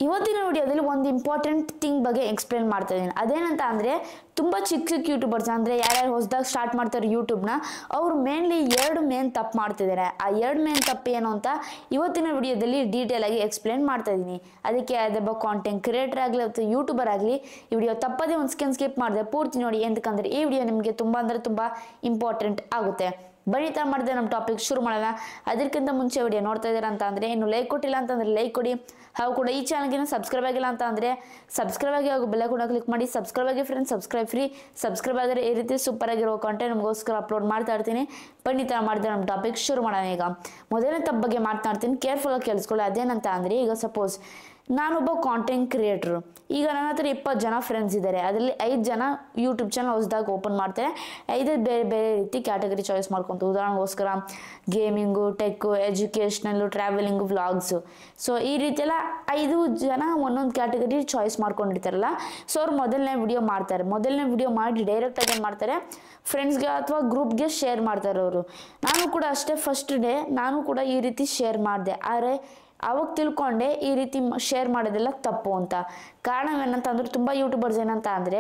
ಇವತ್ತಿನ ವಿಡಿಯೋದಲ್ಲಿ ಒಂದು ಇಂಪಾರ್ಟೆಂಟ್ ಥಿಂಗ್ ಬಗ್ಗೆ ಎಕ್ಸ್ಪ್ಲೇನ್ ಮಾಡ್ತಾ ಇದ್ದೀನಿ. ಅದೇನಂತ ಅಂದರೆ ತುಂಬ ಚಿಕ್ಕ ಯೂಟ್ಯೂಬರ್ಸ್ ಅಂದರೆ ಯಾರ್ಯಾರು ಹೊಸದಾಗಿ ಸ್ಟಾರ್ಟ್ ಮಾಡ್ತಾರೆ ಯೂಟ್ಯೂಬ್ನ, ಅವರು ಮೇನ್ಲಿ ಎರಡು ಮೇನ್ ತಪ್ಪು ಮಾಡ್ತಿದ್ದಾರೆ. ಆ ಎರಡು ಮೇನ್ ತಪ್ಪು ಏನು ಅಂತ ಇವತ್ತಿನ ವಿಡಿಯೋದಲ್ಲಿ ಡೀಟೇಲ್ ಆಗಿ ಎಕ್ಸ್ಪ್ಲೇನ್ ಮಾಡ್ತಾ ಇದ್ದೀನಿ. ಅದಕ್ಕೆ ಅದೊಬ್ಬ ಕಾಂಟೆಂಟ್ ಕ್ರಿಯೇಟರ್ ಆಗಲಿ ಅಥವಾ ಯೂಟ್ಯೂಬರ್ ಆಗಲಿ ಈ ವಿಡಿಯೋ ತಪ್ಪದೇ ಒಂದು ಸ್ಕಿಪ್ ಮಾಡಿದೆ ಪೂರ್ತಿ ನೋಡಿ, ಎಂತಕ್ಕಂದ್ರೆ ಈ ವಿಡಿಯೋ ನಿಮಗೆ ತುಂಬ ಅಂದರೆ ತುಂಬ ಇಂಪಾರ್ಟೆಂಟ್ ಆಗುತ್ತೆ. ಬನ್ನಿ ತರ ಮಾಡಿದೆ ನಮ್ಮ ಟಾಪಿಕ್ ಶುರು ಮಾಡೋಣ. ಅದಕ್ಕಿಂತ ಮುಂಚೆ ವಿಡಿಯೋ ನೋಡ್ತಾ ಇದ್ದೀರಾ ಅಂತ ಅಂದರೆ ಇನ್ನು ಲೈಕ್ ಕೊಟ್ಟಿಲ್ಲ ಅಂತಂದರೆ ಲೈಕ್ ಕೊಡಿ. ಹಾಗೂ ಕೂಡ ಈ ಚಾನಲ್ಗೆ ಸಬ್ಸ್ಕ್ರೈಬ್ ಆಗಿಲ್ಲ ಅಂತ ಅಂದರೆ ಸಬ್ಸ್ಕ್ರೈಬ್ ಆಗಿ ಹಾಗೂ ಬೆಲ್ ಕೂಡ ಕ್ಲಿಕ್ ಮಾಡಿ. ಸಬ್ಸ್ಕ್ರೈಬ್ ಆಗಿ ಫ್ರೆಂಡ್ಸ್, ಸಬ್ಸ್ಕ್ರೈಬ್ ಫ್ರೀ. ಸಬ್ಸ್ಕ್ರೈಬ್ ಆದರೆ ಈ ರೀತಿ ಸೂಪರ್ ಆಗಿರೋ ಕಾಂಟೆಂಟ್ ನಮಗೋಸ್ಕರ ಅಪ್ಲೋಡ್ ಮಾಡ್ತಾ ಇರ್ತೀನಿ. ಬನ್ನಿ ತರ ಮಾಡಿದೆ ನಮ್ಮ ಟಾಪಿಕ್ ಶುರು ಮಾಡೋಣ. ಈಗ ಮೊದಲನೇ ತಪ್ಪು ಬಗ್ಗೆ ಮಾತನಾಡ್ತೀನಿ, ಕೇರ್ಫುಲ್ ಆಗಿ ಕೇಳಿಸ್ಕೊಳ್ಳಿ. ಅದೇನಂತ ಅಂದರೆ ಈಗ ಸಪೋಸ್ ನಾನೊಬ್ಬ ಕಾಂಟೆಂಟ್ ಕ್ರಿಯೇಟ್ರು, ಈಗ ನನ್ನ ಹತ್ರ 20 ಜನ ಫ್ರೆಂಡ್ಸ್ ಇದ್ದಾರೆ. ಅದರಲ್ಲಿ 5 ಜನ ಯೂಟ್ಯೂಬ್ ಚಾನಲ್ ಹೊಸದಾಗಿ ಓಪನ್ ಮಾಡ್ತಾರೆ. 5 ಬೇರೆ ಬೇರೆ ರೀತಿ ಕ್ಯಾಟಗರಿ ಚಾಯ್ಸ್ ಮಾಡ್ಕೊತ, ಉದಾಹರಣೆಗೋಸ್ಕರ gaming, tech, educational, travelling, vlogs. So ಈ ರೀತಿಯೆಲ್ಲ 5 ಜನ ಒಂದೊಂದು ಕ್ಯಾಟಗರಿ ಚಾಯ್ಸ್ ಮಾಡ್ಕೊಂಡಿರ್ತಾರಲ್ಲ. ಸೊ ಅವ್ರು ಮೊದಲನೇ ವಿಡಿಯೋ ಮಾಡ್ತಾರೆ. ಮೊದಲನೇ ವಿಡಿಯೋ ಮಾಡಿ ಡೈರೆಕ್ಟಾಗಿ ಏನು ಮಾಡ್ತಾರೆ, ಫ್ರೆಂಡ್ಸ್ಗೆ ಅಥವಾ ಗ್ರೂಪ್ಗೆ ಶೇರ್ ಮಾಡ್ತಾರೆ ಅವರು. ನಾನು ಕೂಡ ಅಷ್ಟೇ, ಫಸ್ಟ್ ಡೇ ನಾನು ಕೂಡ ಈ ರೀತಿ ಶೇರ್ ಮಾಡಿದೆ. ಆದರೆ ಅವಾಗ ತಿಳ್ಕೊಂಡೆ ಈ ರೀತಿ ಶೇರ್ ಮಾಡೋದೆಲ್ಲ ತಪ್ಪು ಅಂತ. ಕಾರಣವೇನಂತ ಅಂದ್ರೆ ತುಂಬ ಯೂಟ್ಯೂಬರ್ಸ್ ಏನಂತ ಅಂದರೆ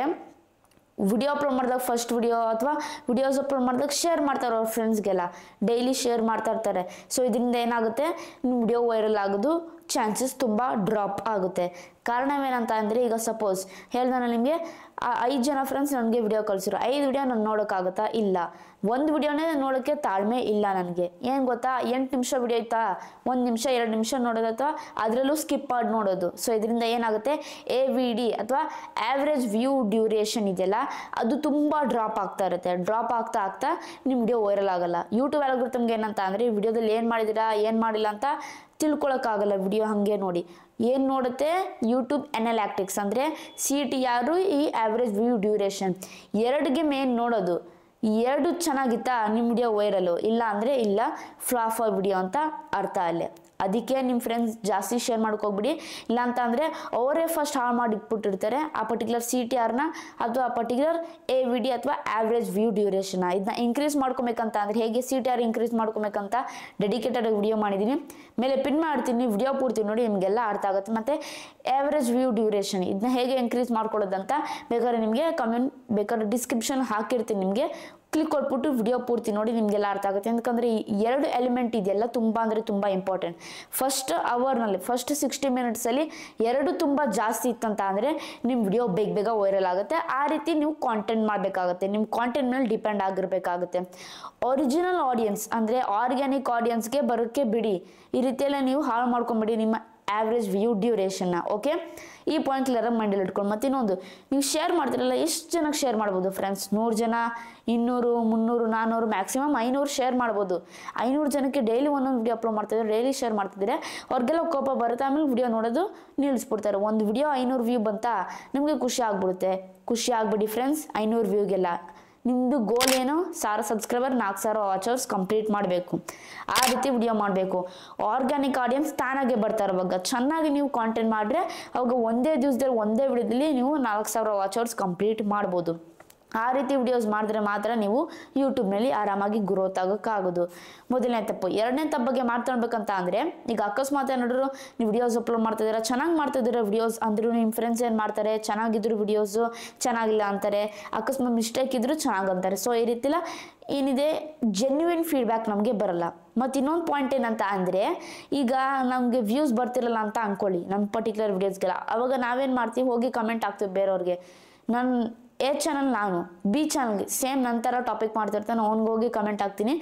ವಿಡಿಯೋ ಅಪ್ಲೋಡ್ ಮಾಡಿದಾಗ ಫಸ್ಟ್ ವಿಡಿಯೋ ಅಥವಾ ವಿಡಿಯೋಸ್ ಅಪ್ಲೋಡ್ ಮಾಡಿದಾಗ ಶೇರ್ ಮಾಡ್ತಾರೆ ಅವ್ರ ಫ್ರೆಂಡ್ಸ್ಗೆಲ್ಲ, ಡೈಲಿ ಶೇರ್ ಮಾಡ್ತಾ ಇರ್ತಾರೆ. ಸೊ ಇದರಿಂದ ಏನಾಗುತ್ತೆ, ವಿಡಿಯೋ ವೈರಲ್ ಆಗೋದು ಚಾನ್ಸಸ್ ತುಂಬ ಡ್ರಾಪ್ ಆಗುತ್ತೆ. ಕಾರಣವೇನಂತ ಅಂದರೆ ಈಗ ಸಪೋಸ್ ಹೇಳ್ದೆ ನಾನು ನಿಮಗೆ 5 ಜನ ಫ್ರೆಂಡ್ಸ್ ನನಗೆ ವಿಡಿಯೋ ಕಳಿಸಿರೋ 5 ವಿಡಿಯೋ ನಾನು ನೋಡೋಕ್ಕಾಗುತ್ತಾ? ಇಲ್ಲ. ಒಂದು ವಿಡಿಯೋನೇ ನೋಡೋಕ್ಕೆ ತಾಳ್ಮೆ ಇಲ್ಲ ನನಗೆ. ಏನು ಗೊತ್ತಾ, 8 ನಿಮಿಷ ವಿಡಿಯೋ ಇತ್ತಾ, 1 ನಿಮಿಷ 2 ನಿಮಿಷ ನೋಡೋದು ಅಥವಾ ಅದರಲ್ಲೂ ಸ್ಕಿಪ್ ಮಾಡಿ ನೋಡೋದು. ಸೊ ಇದರಿಂದ ಏನಾಗುತ್ತೆ, AVD ಅಥವಾ ಆವ್ರೇಜ್ ವ್ಯೂ ಡ್ಯೂರೇಷನ್ ಇದೆಯಲ್ಲ ಅದು ತುಂಬ ಡ್ರಾಪ್ ಆಗ್ತಾ ಇರುತ್ತೆ. ಡ್ರಾಪ್ ಆಗ್ತಾ ಆಗ್ತಾ ನಿಮ್ಮ ವಿಡಿಯೋ ವೈರಲ್ ಆಗಲ್ಲ. ಯೂಟ್ಯೂಬ್ ಅಲ್ಗೊರಿಥಮ್ಗೆ ಏನಂತ ಅಂದರೆ ಈ ವಿಡಿಯೋದಲ್ಲಿ ಏನು ಮಾಡಿದ್ದೀರಾ ಏನು ಮಾಡಿಲ್ಲ ಅಂತ ತಿಳ್ಕೊಳಕ್ಕಾಗಲ್ಲ. ವಿಡಿಯೋ ಹಾಗೆ ನೋಡಿ ಏನು ನೋಡುತ್ತೆ, ಯೂಟ್ಯೂಬ್ ಅನಾಲಿಟಿಕ್ಸ್ ಅಂದರೆ CTR, ಈ ಆವ್ರೇಜ್ ವ್ಯೂ ಡ್ಯೂರೇಷನ್ ಎರಡಿಗೆ ಮೇನ್ ನೋಡೋದು. ಎರಡು ಚೆನ್ನಾಗಿತ್ತಾ ನಿಮ್ಮ ವಿಡಿಯೋ ವೈರಲು, ಇಲ್ಲ ಅಂದರೆ ಇಲ್ಲ, ಫ್ಲಾಪ್ ವಿಡಿಯೋ ಅಂತ ಅರ್ಥ ಅಲ್ಲೇ. ಅದಕ್ಕೆ ನಿಮ್ಮ ಫ್ರೆಂಡ್ಸ್ ಜಾಸ್ತಿ ಶೇರ್ ಮಾಡ್ಕೋಗ್ಬಿಡಿ. ಇಲ್ಲ ಅಂತ ಅಂದರೆ ಅವರೇ ಫಸ್ಟ್ ಹಾಳು ಮಾಡಿ ಇಟ್ಬಿಟ್ಟಿರ್ತಾರೆ ಆ ಪರ್ಟಿಕ್ಯುಲರ್ CTRನ ಅಥವಾ ಆ ಪರ್ಟಿಕ್ಯುಲರ್ AVD ಅಥವಾ ಆವ್ರೇಜ್ ವ್ಯೂ ಡ್ಯೂರೇಷನ್. ಇದನ್ನ ಇನ್ಕ್ರೀಸ್ ಮಾಡ್ಕೊಬೇಕಂತ ಅಂದರೆ ಹೇಗೆ CTR ಇನ್ಕ್ರೀಸ್ ಮಾಡ್ಕೊಬೇಕಂತ ಡೆಡಿಕೇಟೆಡ್ ವಿಡಿಯೋ ಮಾಡಿದ್ದೀನಿ, ಮೇಲೆ ಪಿನ್ ಮಾಡ್ತೀನಿ, ವಿಡಿಯೋ ಪೂರ್ತಿ ನೋಡಿ ನಿಮಗೆಲ್ಲ ಅರ್ಥ ಆಗುತ್ತೆ. ಮತ್ತು ಆವ್ರೇಜ್ ವ್ಯೂ ಡ್ಯೂರೇಷನ್ ಇದನ್ನ ಹೇಗೆ ಇನ್ಕ್ರೀಸ್ ಮಾಡ್ಕೊಳ್ಳೋದಂತ ಬೇಕಾದ್ರೆ ನಿಮಗೆ ಬೇಕಾದ್ರೆ ಡಿಸ್ಕ್ರಿಪ್ಷನ್ ಹಾಕಿರ್ತೀನಿ, ನಿಮಗೆ ಕ್ಲಿಕ್ ಕೊಟ್ಬಿಟ್ಟು ವಿಡಿಯೋ ಪೂರ್ತಿ ನೋಡಿ ನಿಮಗೆಲ್ಲ ಅರ್ಥ ಆಗುತ್ತೆ. ಯಾಕಂದರೆ ಈ 2 ಎಲಿಮೆಂಟ್ ಇದೆಲ್ಲ ತುಂಬ ಅಂದರೆ ತುಂಬ ಇಂಪಾರ್ಟೆಂಟ್. ಫಸ್ಟ್ ಅವರ್ನಲ್ಲಿ ಫಸ್ಟ್ 60 ಮಿನಿಟ್ಸಲ್ಲಿ 2 ತುಂಬ ಜಾಸ್ತಿ ಇತ್ತಂತ ಅಂದರೆ ನಿಮ್ಮ ವಿಡಿಯೋ ಬೇಗ ವೈರಲ್ ಆಗುತ್ತೆ. ಆ ರೀತಿ ನೀವು ಕಾಂಟೆಂಟ್ ಮಾಡಬೇಕಾಗುತ್ತೆ, ನಿಮ್ಮ ಕಾಂಟೆಂಟ್ ಮೇಲೆ ಡಿಪೆಂಡ್ ಆಗಿರಬೇಕಾಗುತ್ತೆ. ಒರಿಜಿನಲ್ ಆಡಿಯನ್ಸ್ ಅಂದರೆ ಆರ್ಗ್ಯಾನಿಕ್ ಆಡಿಯನ್ಸ್ಗೆ ಬರೋಕ್ಕೆ ಬಿಡಿ, ಈ ರೀತಿಯೆಲ್ಲ ನೀವು ಹಾಳು ಮಾಡ್ಕೊಂಬಿಡಿ ನಿಮ್ಮ ಆವ್ರೇಜ್ ವ್ಯೂ ಡ್ಯೂರೇಷನ್ನ. ಓಕೆ, ಈ ಪಾಯಿಂಟ್ ಕ್ಲಿಯರ್ ಮೈಂಡಲ್ಲಿ ಇಟ್ಕೊಂಡು. ಮತ್ತು ಇನ್ನೊಂದು, ನೀವು ಶೇರ್ ಮಾಡ್ತಿರಲ್ಲ, ಎಷ್ಟು ಜನಕ್ಕೆ ಶೇರ್ ಮಾಡ್ಬೋದು ಫ್ರೆಂಡ್ಸ್? 100 ಜನ, 200, 300, 400, ಮ್ಯಾಕ್ಸಿಮಮ್ 500 ಶೇರ್ ಮಾಡ್ಬೋದು. 500 ಜನಕ್ಕೆ ಡೈಲಿ ಒಂದೊಂದು ವಿಡಿಯೋ ಅಪ್ಲೋಡ್ ಮಾಡ್ತಿದ್ದಾರೆ, ಡೈಲಿ ಶೇರ್ ಮಾಡ್ತಿದ್ದಾರೆ. ಅವ್ರಿಗೆಲ್ಲ ಕೋಪ ಬರುತ್ತೆ, ಆಮೇಲೆ ವಿಡಿಯೋ ನೋಡೋದು ನಿಲ್ಲಿಸ್ಬಿಡ್ತಾರೆ. ಒಂದು ವಿಡಿಯೋ 500 ವ್ಯೂ ಬಂತಾ ನಿಮಗೆ ಖುಷಿ ಆಗ್ಬಿಡುತ್ತೆ. ಖುಷಿ ಆಗ್ಬಿಡಿ ಫ್ರೆಂಡ್ಸ್, 500 ವ್ಯೂಗೆಲ್ಲ. ನಿಮ್ಮದು ಗೋಲ್ ಏನು, 1000 ಸಬ್ಸ್ಕ್ರೈಬರ್, 4000 ವಾಚ್ ಅವರ್ಸ್ ಕಂಪ್ಲೀಟ್ ಮಾಡಬೇಕು. ಆ ರೀತಿ ವಿಡಿಯೋ ಮಾಡಬೇಕು. ಆರ್ಗ್ಯಾನಿಕ್ ಆಡಿಯನ್ಸ್ ತಾನಾಗೆ ಬರ್ತಾರೆ. ಅವಾಗ ಚೆನ್ನಾಗಿ ನೀವು ಕಾಂಟೆಂಟ್ ಮಾಡಿದ್ರೆ ಅವಾಗ ಒಂದೇ ದಿವಸದಲ್ಲಿ ಒಂದೇ ವಿಡಿಯೋದಲ್ಲಿ ನೀವು 4000 ವಾಚ್ ಅವರ್ಸ್ ಕಂಪ್ಲೀಟ್ ಮಾಡ್ಬೋದು. ಆ ರೀತಿ ವಿಡಿಯೋಸ್ ಮಾಡಿದ್ರೆ ಮಾತ್ರ ನೀವು ಯೂಟ್ಯೂಬ್ನಲ್ಲಿ ಆರಾಮಾಗಿ ಗ್ರೋತ್ ಆಗೋಕ್ಕಾಗೋದು. ಮೊದಲನೇ ತಪ್ಪು. ಎರಡನೇ ತಪ್ಪು ಬಗ್ಗೆ ಮಾತಾಡ್ಬೇಕಂತ ಅಂದರೆ ಈಗ ಅಕಸ್ಮಾತ್ ಏನಾದ್ರು ನೀವು ವಿಡಿಯೋಸ್ ಅಪ್ಲೋಡ್ ಮಾಡ್ತಿದ್ದೀರಾ, ಚೆನ್ನಾಗಿ ಮಾಡ್ತಿದ್ದೀರಾ ವಿಡಿಯೋಸ್ ಅಂದರೂ ನಿಮ್ಮ ಫ್ರೆಂಡ್ಸ್ ಏನು ಮಾಡ್ತಾರೆ, ಚೆನ್ನಾಗಿದ್ರು ವಿಡಿಯೋಸು ಚೆನ್ನಾಗಿಲ್ಲ ಅಂತಾರೆ, ಅಕಸ್ಮಾತ್ ಮಿಸ್ಟೇಕ್ ಇದ್ದರೂ ಚೆನ್ನಾಗಿ ಅಂತಾರೆ. ಸೊ ಈ ರೀತಿಲ್ಲ ಏನಿದೆ, ಜೆನ್ಯುಯಿನ್ ಫೀಡ್ಬ್ಯಾಕ್ ನಮಗೆ ಬರಲ್ಲ. ಮತ್ತು ಇನ್ನೊಂದು ಪಾಯಿಂಟ್ ಏನಂತ ಅಂದರೆ ಈಗ ನಮಗೆ ವ್ಯೂಸ್ ಬರ್ತಿರಲ್ಲ ಅಂತ ಅಂದ್ಕೊಳ್ಳಿ ನಮ್ಮ ಪರ್ಟಿಕ್ಯುಲರ್ ವಿಡಿಯೋಸ್ಗೆಲ್ಲ. ಅವಾಗ ನಾವೇನು ಮಾಡ್ತೀವಿ, ಹೋಗಿ ಕಮೆಂಟ್ ಹಾಕ್ತೀವಿ ಬೇರೆಯವ್ರಿಗೆ. ನನ್ನ A ಚಾನಲ್ ನಾನು B ಚಾನಲ್ಗೆ ಸೇಮ್ ನಂತರ ಟಾಪಿಕ್ ಮಾಡ್ತಿರ್ತಾನೆ, ಅವ್ನಿಗೆ ಹೋಗಿ ಕಮೆಂಟ್ ಹಾಕ್ತೀನಿ,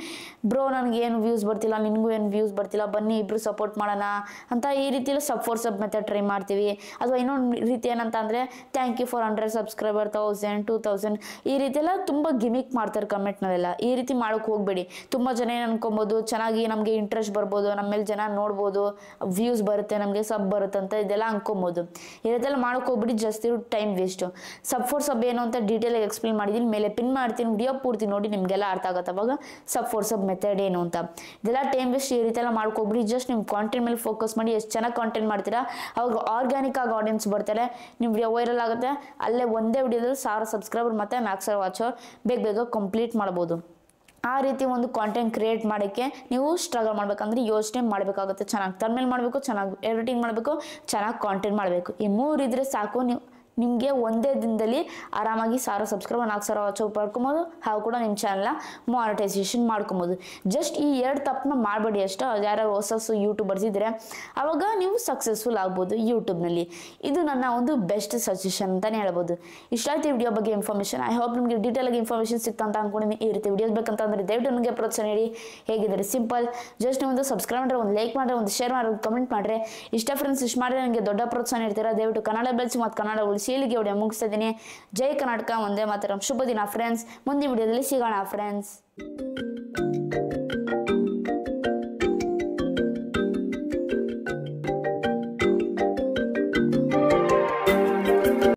ಬ್ರೋ ನನಗೇನು ವ್ಯೂಸ್ ಬರ್ತಿಲ್ಲ, ನಿನಗೂ ಏನು ವ್ಯೂಸ್ ಬರ್ತಿಲ್ಲ, ಬನ್ನಿ ಇಬ್ಬರು ಸಪೋರ್ಟ್ ಮಾಡೋಣ ಅಂತ. ಈ ರೀತಿಯಲ್ಲಿ ಸಬ್ ಮೆಥಡ್ ಟ್ರೈ ಮಾಡ್ತೀವಿ. ಅಥವಾ ಇನ್ನೊಂದು ರೀತಿ ಏನಂತ ಅಂದರೆ ಥ್ಯಾಂಕ್ ಯು ಫಾರ್ 100 ಸಬ್ಸ್ಕ್ರೈಬರ್, 1000, 2000 ಈ ರೀತಿಯೆಲ್ಲ ತುಂಬ ಗಿಮಿಕ್ ಮಾಡ್ತಾರೆ ಕಮೆಂಟ್ನಲ್ಲೆಲ್ಲ. ಈ ರೀತಿ ಮಾಡೋಕ್ಕೆ ಹೋಗಬೇಡಿ. ತುಂಬ ಜನ ಏನು ಅನ್ಕೊಬೋದು, ಚೆನ್ನಾಗಿ ನಮಗೆ ಇಂಟ್ರೆಸ್ಟ್ ಬರ್ಬೋದು, ನಮ್ಮ ಮೇಲೆ ಜನ ನೋಡ್ಬೋದು, ವ್ಯೂಸ್ ಬರುತ್ತೆ, ನಮಗೆ ಸಬ್ ಬರುತ್ತೆ ಅಂತ ಇದೆಲ್ಲ ಅನ್ಕೊಬೋದು. ಈ ರೀತಿಯೆಲ್ಲ ಮಾಡೋಕ್ಕೆ ಹೋಗ್ಬಿಡಿ, ಜಾಸ್ತಿ ಟೈಮ್ ವೇಸ್ಟು. ಸಬ್ ಏನು ಅಂತ ಡೀಟೇಲ್ ಆಗಿ ಎಕ್ಸ್ಪ್ಲೇನ್ ಮಾಡಿದ್ದೀನಿ, ಮೇಲೆ ಪಿನ್ ಮಾಡ್ತೀನಿ, ವಿಡಿಯೋ ಪೂರ್ತಿ ನೋಡಿ ನಿಮಗೆಲ್ಲ ಅರ್ಥ ಆಗುತ್ತೆ ಅವಾಗ ಸಬ್ ಮೆಥಡ್ ಏನು ಅಂತ. ಇದೆಲ್ಲ ಟೈಮ್ ವೇಸ್ಟ್ ಈ ರೀತಿ ಎಲ್ಲ ಮಾಡ್ಕೊಬಿಡಿ. ಜಸ್ಟ್ ನಿಮ್ಮ ಕಾಂಟೆಂಟ್ ಮೇಲೆ ಫೋಕಸ್ ಮಾಡಿ. ಎಷ್ಟು ಚೆನ್ನಾಗಿ ಕಾಂಟೆಂಟ್ ಮಾಡ್ತೀರಾ ಅವಾಗ ಆರ್ಗ್ಯಾನಿಕ್ ಆಗಿ ಆಡಿಯನ್ಸ್ ಬರ್ತಾರೆ, ನಿಮ್ಮ ವಿಡಿಯೋ ವೈರಲ್ ಆಗುತ್ತೆ. ಅಲ್ಲೇ ಒಂದೇ ವಿಡಿಯೋದಲ್ಲಿ 1000 ಸಬ್ಸ್ಕ್ರೈಬರ್ ಮತ್ತು 4000 ವಾಚ್ ಬೇಗ ಕಂಪ್ಲೀಟ್ ಮಾಡ್ಬೋದು. ಆ ರೀತಿ ಒಂದು ಕಾಂಟೆಂಟ್ ಕ್ರಿಯೇಟ್ ಮಾಡೋಕ್ಕೆ ನೀವು ಸ್ಟ್ರಗಲ್ ಮಾಡಬೇಕಂದ್ರೆ ಯೋಚನೆ ಮಾಡಬೇಕಾಗುತ್ತೆ. ಚೆನ್ನಾಗಿ ಥಂಬ್ನೇಲ್ ಮಾಡಬೇಕು, ಚೆನ್ನಾಗಿ ಎಡಿಟಿಂಗ್ ಮಾಡಬೇಕು, ಚೆನ್ನಾಗಿ ಕಾಂಟೆಂಟ್ ಮಾಡಬೇಕು. ಈ 3 ಇದ್ರೆ ಸಾಕು. ನಿಮಗೆ ಒಂದೇ ದಿನದಲ್ಲಿ ಆರಾಮಾಗಿ 1000 ಸಬ್ಸ್ಕ್ರೈಬರ್ 4000 ವಾಚ್ ಪಡ್ಕೊಬೋದು. ಹಾಗೂ ಕೂಡ ನಿಮ್ಮ ಚಾನಲ್ನ ಮಾನಿಟೈಸೇಷನ್ ಮಾಡ್ಕೊಬೋದು. ಜಸ್ಟ್ ಈ 2 ತಪ್ಪನ್ನ ಮಾಡಬೇಡಿ ಅಷ್ಟು. ಯಾರು ಹೊಸ ಯೂಟ್ಯೂಬರ್ಸ್ ಇದ್ದರೆ ಆವಾಗ ನೀವು ಸಕ್ಸಸ್ಫುಲ್ ಆಗ್ಬೋದು ಯೂಟ್ಯೂಬ್ನಲ್ಲಿ. ಇದು ನನ್ನ ಒಂದು ಬೆಸ್ಟ್ ಸಜೆಷನ್ ಅಂತಲೇ ಹೇಳ್ಬೋದು. ಇಷ್ಟಾಯ್ತು ವಿಡಿಯೋ ಬಗ್ಗೆ ಇನ್ಫಾರ್ಮೇಷನ್. ಐ ಹೋಪ್ ನಿಮಗೆ ಡೀಟೇಲಾಗಿ ಇನ್ಫಾರ್ಮೇಷನ್ ಸಿಗ್ತಾ ಅಂತ ಅಂದ್ಕೊಂಡಿದ್ದೀನಿ. ಈ ರೀತಿ ವಿಡಿಯೋಸ್ ಬೇಕಂತಂದರೆ ದಯವಿಟ್ಟು ನನಗೆ ಪ್ರೋತ್ಸಾಹ ನೀಡಿ. ಹೇಗಿದ್ದಾರೆ ಸಿಂಪಲ್, ಜಸ್ಟ್ ಒಂದು ಸಬ್ಸ್ಕ್ರೈಬ್ ಮಾಡಿದ್ರೆ, ಒಂದು ಲೈಕ್ ಮಾಡಿದ್ರೆ, ಒಂದು ಶೇರ್ ಮಾಡಿದ್ರೆ, ಒಂದು ಕಮೆಂಟ್ ಮಾಡಿದ್ರೆ ಇಷ್ಟ ಫ್ರೆಂಡ್ಸ್. ಇಷ್ಟು ಮಾಡಿದ್ರೆ ನನಗೆ ದೊಡ್ಡ ಪ್ರೋತ್ಸಾಹ ನೀಡ್ತೀರಾ. ದಯವಿಟ್ಟು ಕನ್ನಡ ಬೆಳೆಸಿ ಮತ್ತು ಕನ್ನಡ ಉಳಿಸಿ. ಇಲ್ಲಿಗೆ ವಿಡಿಯೋ ಮುಗಿಸ್ತಾ ಇದ್ದೀನಿ. ಜೈ ಕರ್ನಾಟಕ, ಒಂದೇ ಮಾತರಂ. ಶುಭ ದಿನ ಫ್ರೆಂಡ್ಸ್. ಮುಂದಿನ ವಿಡಿಯೋದಲ್ಲಿ ಸಿಗೋಣ ಫ್ರೆಂಡ್ಸ್.